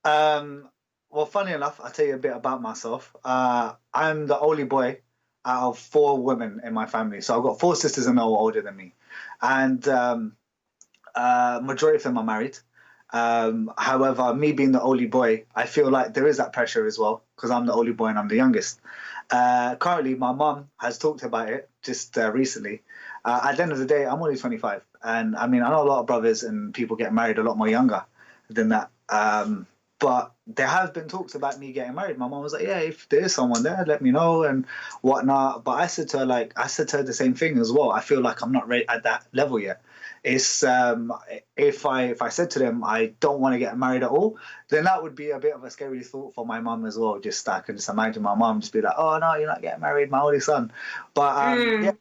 Well, funny enough, I'll tell you a bit about myself. I'm the only boy out of 4 women in my family. So I've got 4 sisters and they're all older than me. And majority of them are married. However, me being the only boy, I feel like there is that pressure as well because I'm the only boy and I'm the youngest. Currently, my mum has talked about it just recently. At the end of the day, I'm only 25. And I mean, I know a lot of brothers and people get married a lot more younger than that. But there have been talks about me getting married. My mom was like, yeah, if there is someone there, let me know and whatnot. But I said to her the same thing as well. I feel like I'm not ready at that level yet. It's if I said to them I don't want to get married at all, then that would be a bit of a scary thought for my mum as well. Just I can just imagine my mum just be like, oh no, you're not getting married, my only son. But yeah,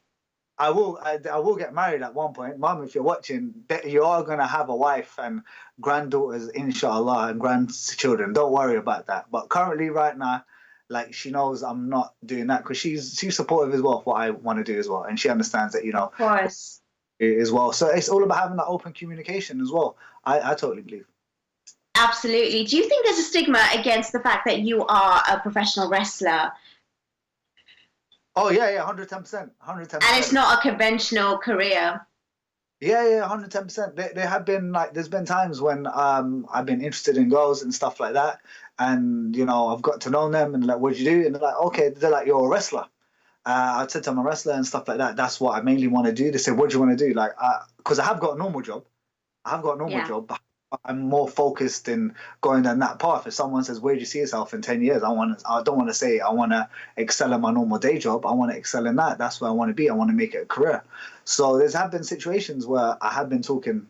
I will get married at one point. Mum, if you're watching, you are gonna have a wife and granddaughters, inshallah, and grandchildren. Don't worry about that. But currently, right now, like she knows I'm not doing that because she's supportive as well of what I want to do as well, and she understands that, you know. Of course. As well. So it's all about having that open communication as well. I totally believe. Absolutely. Do you think there's a stigma against the fact that you are a professional wrestler? Oh yeah, 110%, 110%. And it's not a conventional career. Yeah, 110%. There have been there's been times when I've been interested in girls and stuff like that, and you know I've got to know them and like, what'd you do? And they're like, okay, they're like, you're a wrestler. I said to I'm a wrestler and stuff like that. That's what I mainly want to do. They said, what do you want to do? Like, because I have got a normal job. Job, but I'm more focused in going down that path. If someone says, where do you see yourself in 10 years? I don't want to say I want to excel in my normal day job. I want to excel in that. That's where I want to be. I want to make it a career. So have been situations where I have been talking,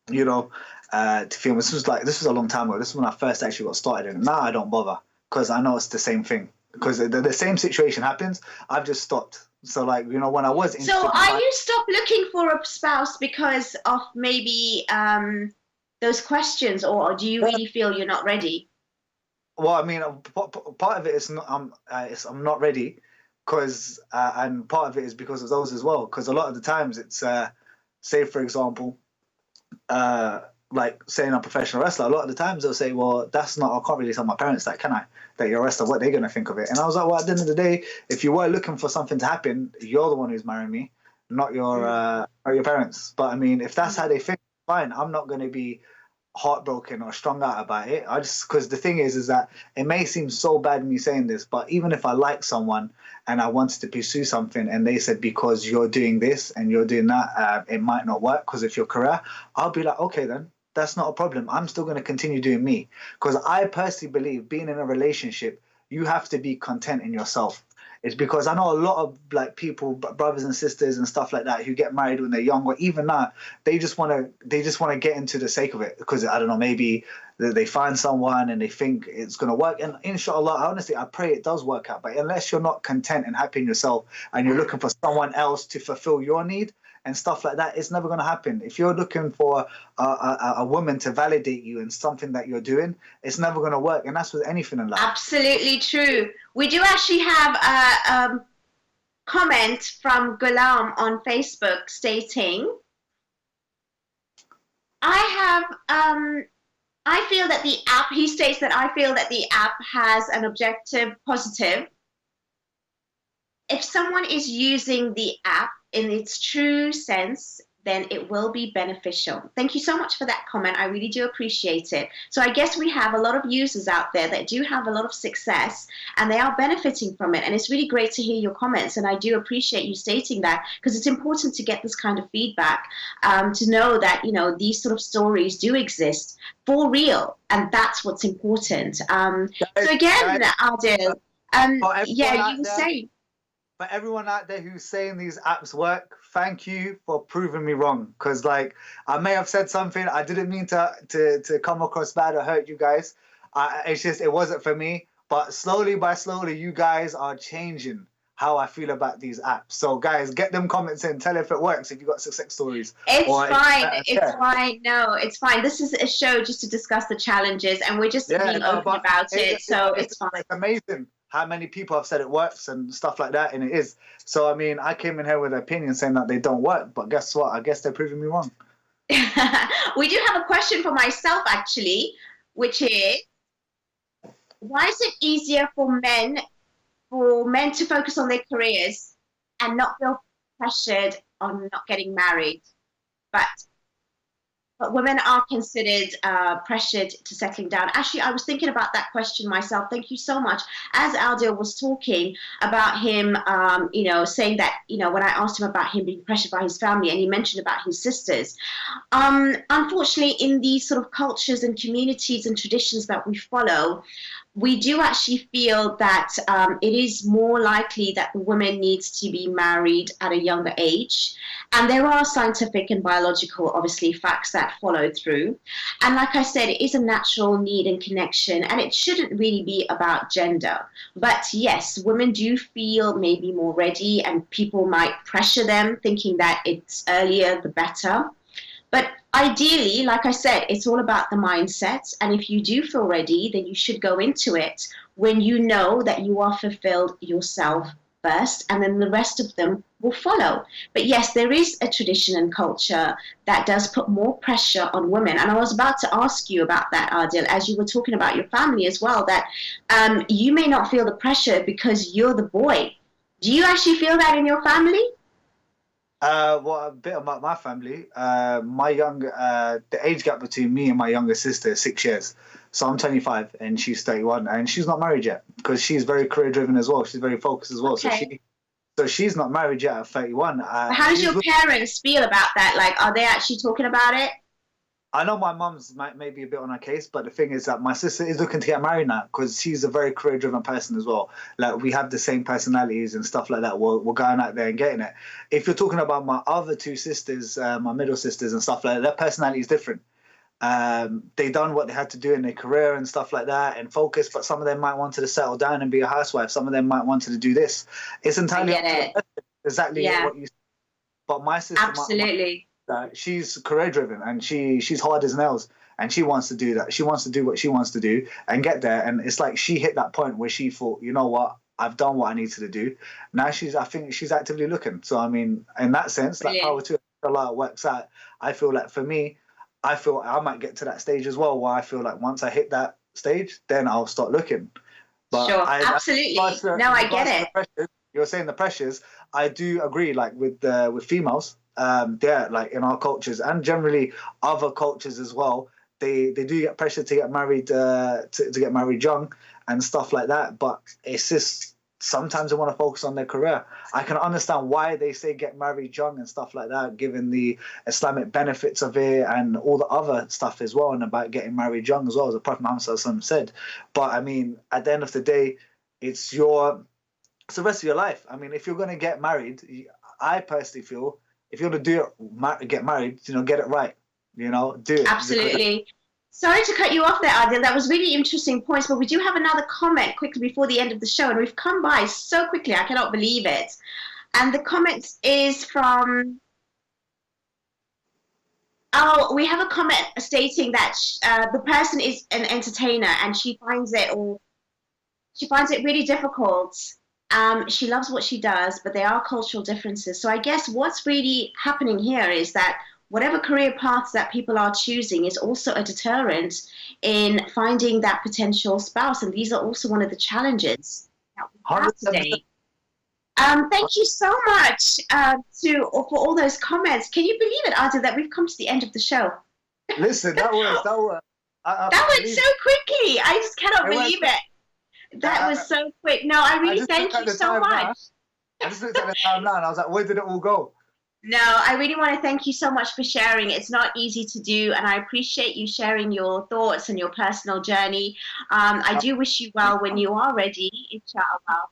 you know, to film. This was a long time ago. This is when I first actually got started. And now I don't bother because I know it's the same thing. Because the same situation happens, I've just stopped. So, like, you know, when I was... So, are you stopped looking for a spouse because of maybe those questions, or do you really feel you're not ready? Well, I mean, part of it is I'm not ready, because and part of it is because of those as well. Because a lot of the times it's, say, for example, like saying I'm a professional wrestler, a lot of the times they'll say, well, I can't really tell my parents that, can I? That you're a wrestler, what they're going to think of it. And I was like, well, at the end of the day, if you were looking for something to happen, you're the one who's marrying me, not your parents. But I mean, if that's how they think, fine. I'm not going to be heartbroken or strung out about it. Because the thing is that it may seem so bad me saying this, but even if I like someone and I wanted to pursue something and they said, because you're doing this and you're doing that, it might not work because of your career, I'll be like, okay then. That's not a problem. I'm still going to continue doing me, because I personally believe being in a relationship, you have to be content in yourself. is because I know a lot of like people, brothers and sisters and stuff like that, who get married when they're young, or even now, they just want to get into the sake of it because I don't know, maybe they find someone and they think it's going to work. And inshallah, honestly, I pray it does work out. But unless you're not content and happy in yourself and you're looking for someone else to fulfill your need and stuff like that, it's never going to happen. If you're looking for a woman to validate you in something that you're doing, it's never going to work. And that's with anything in life. Absolutely true. We do actually have a comment from Ghulam on Facebook stating, I feel that the app, he states that I feel that the app has an objective positive. If someone is using the app in its true sense, then it will be beneficial. Thank you so much for that comment. I really do appreciate it. So I guess we have a lot of users out there that do have a lot of success and they are benefiting from it. And it's really great to hear your comments. And I do appreciate you stating that because it's important to get this kind of feedback, to know that, you know, these sort of stories do exist for real. And that's what's important. So again, Adil, yeah, you were saying. For everyone out there who's saying these apps work, thank you for proving me wrong. Because, like, I may have said something. I didn't mean to come across bad or hurt you guys. It's just, it wasn't for me. But slowly by slowly, you guys are changing how I feel about these apps. So, guys, get them comments in. Tell if it works, if you got success stories. It's fine. It's fine. No, it's fine. This is a show just to discuss the challenges. And we're just being open about it. So it's fine. It's amazing how many people have said it works and stuff like that, and it is. So, I mean, I came in here with an opinion saying that they don't work, but guess what? I guess they're proving me wrong. We do have a question for myself, actually, which is, why is it easier for men to focus on their careers and not feel pressured on not getting married, but women are considered pressured to settling down? Actually, I was thinking about that question myself. Thank you so much. As Adil was talking about him, you know, saying that, you know, when I asked him about him being pressured by his family, and he mentioned about his sisters, unfortunately, in these sort of cultures and communities and traditions that we follow, we do actually feel that it is more likely that the woman needs to be married at a younger age. And there are scientific and biological, obviously, facts that follow through. And like I said, it is a natural need and connection, and it shouldn't really be about gender. But yes, women do feel maybe more ready, and people might pressure them thinking that it's earlier the better. But ideally, like I said, it's all about the mindset. And if you do feel ready, then you should go into it when you know that you are fulfilled yourself first, and then the rest of them will follow. But yes, there is a tradition and culture that does put more pressure on women. And I was about to ask you about that, Adil, as you were talking about your family as well, that you may not feel the pressure because you're the boy. Do you actually feel that in your family? Well, a bit about my family. The age gap between me and my younger sister is 6 years. So I'm 25 and she's 31, and she's not married yet because she's very career driven as well. She's very focused as well. Okay. So she's not married yet at 31. How does your parents feel about that? Like, are they actually talking about it? I know my mum's maybe a bit on her case, but the thing is that my sister is looking to get married now because she's a very career-driven person as well. Like, we have the same personalities and stuff like that. We're going out there and getting it. If you're talking about my other two sisters, my middle sisters and stuff like that, their personality is different. They done what they had to do in their career and stuff like that and focus, but some of them might want to settle down and be a housewife. Some of them might want to do this. It's entirely up to them. Exactly what you said. But my sister... Absolutely. She's career driven and she's hard as nails, and she wants to do that. She wants to do what she wants to do and get there. And it's like she hit that point where she thought, you know what, I've done what I needed to do. Now I think she's actively looking. So I mean, in that sense, that power to a lot works out. I feel like for me, I feel I might get to that stage as well where I feel like once I hit that stage, then I'll start looking. But sure, absolutely. I get it. You're saying the pressures. I do agree. Like with females. Like in our cultures and generally other cultures as well, they do get pressure to get married to get married young and stuff like that. But it's just sometimes they want to focus on their career. I can understand why they say get married young and stuff like that, given the Islamic benefits of it and all the other stuff as well, and about getting married young as well, as the Prophet Muhammad said. But I mean, at the end of the day, it's your it's the rest of your life. I mean, if you're going to get married, I personally feel if you're going to get married, get it right. Do it. Absolutely. Sorry to cut you off there, Adil. That was really interesting points, but we do have another comment quickly before the end of the show, and we've come by so quickly. I cannot believe it. And the comment is from... Oh, we have a comment stating that the person is an entertainer and she finds it really difficult. She loves what she does, but there are cultural differences. So I guess what's really happening here is that whatever career paths that people are choosing is also a deterrent in finding that potential spouse. And these are also one of the challenges that we have today. Thank you so much for all those comments. Can you believe it, Adil, that we've come to the end of the show? Listen, that went so quickly. I just cannot believe it. That was so quick. No, I really thank you so much. I just looked at the time now and I was like, where did it all go? No, I really want to thank you so much for sharing. It's not easy to do, and I appreciate you sharing your thoughts and your personal journey. I do wish you well when you are ready, inshallah.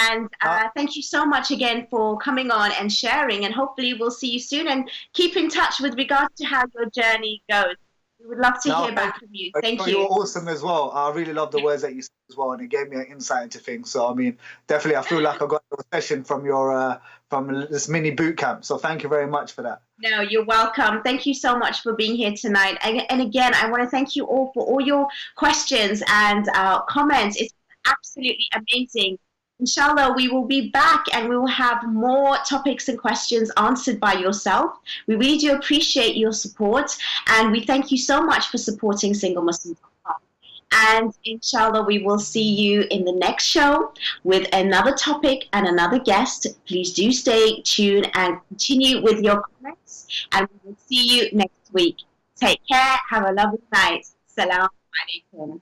And thank you so much again for coming on and sharing, and hopefully we'll see you soon and keep in touch with regards to how your journey goes. We would love to hear back from you. Thank you. You were awesome as well. I really love the words that you said as well, and it gave me an insight into things. So, I mean, definitely I feel like I got a session from your from this mini boot camp. So thank you very much for that. No, you're welcome. Thank you so much for being here tonight. And again, I want to thank you all for all your questions and comments. It's absolutely amazing. Inshallah, we will be back and we will have more topics and questions answered by yourself. We really do appreciate your support, and we thank you so much for supporting SingleMuslim.com. And inshallah, we will see you in the next show with another topic and another guest. Please do stay tuned and continue with your comments, and we will see you next week. Take care. Have a lovely night. Salaam alaikum.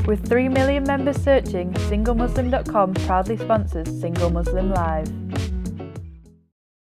With 3 million members searching, SingleMuslim.com proudly sponsors Single Muslim Live.